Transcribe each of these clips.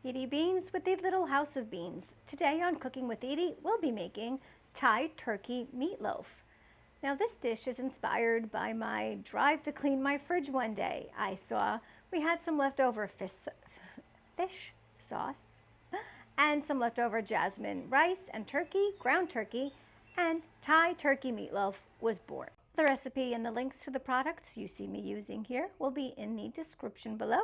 Edie Beans with the Little House of Beans. Today on Cooking with Edie, we'll be making Thai turkey meatloaf. Now this dish is inspired by my drive to clean my fridge one day. I saw we had some leftover fish sauce and some leftover Jasmine rice and turkey, ground turkey, and Thai turkey meatloaf was born. The recipe and the links to the products you see me using here will be in the description below.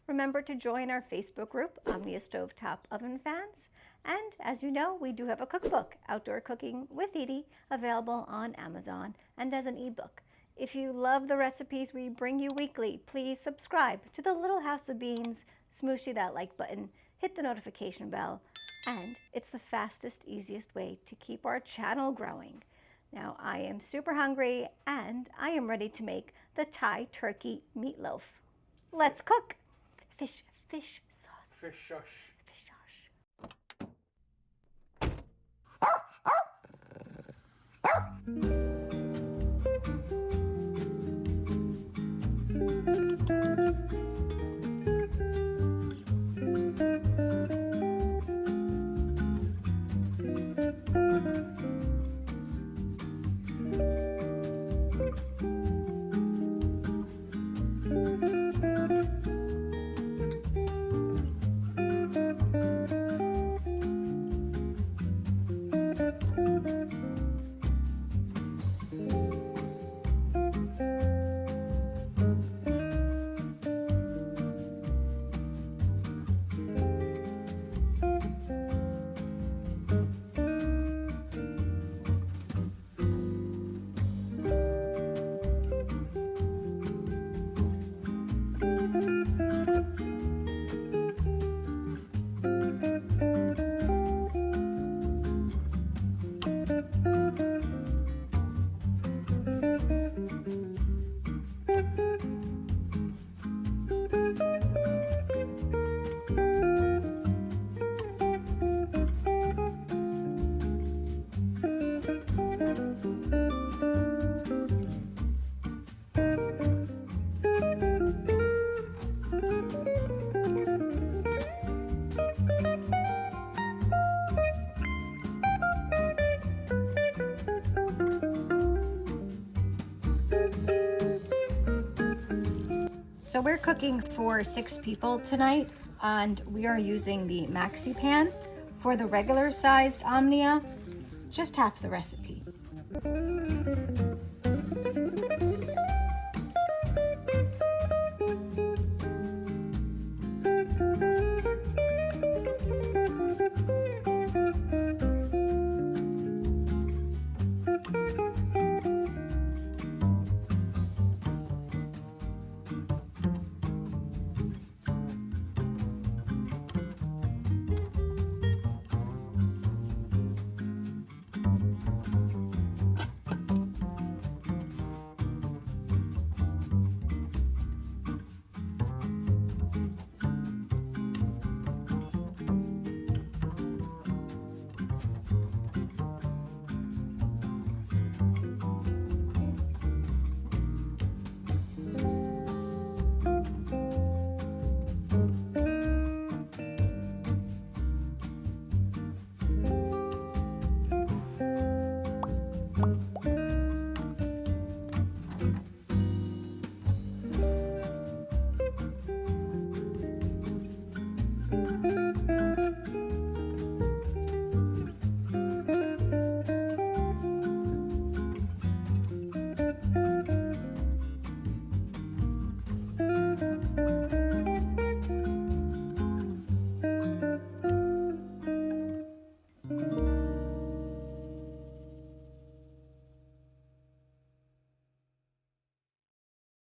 Remember to join our Facebook group, Omnia Stovetop Oven Fans. And as you know, we do have a cookbook, Outdoor Cooking with Edie, available on Amazon and as an ebook. If you love the recipes we bring you weekly, please subscribe to the Little House of Beans, smooshy that like button, hit the notification bell, and it's the fastest, easiest way to keep our channel growing. Now I am super hungry and I am ready to make the Thai turkey meatloaf. Let's cook. Fish sauce. Fish sauce. So we're cooking for 6 people tonight, and we are using the Maxi Pan. For the regular sized Omnia, just half the recipe.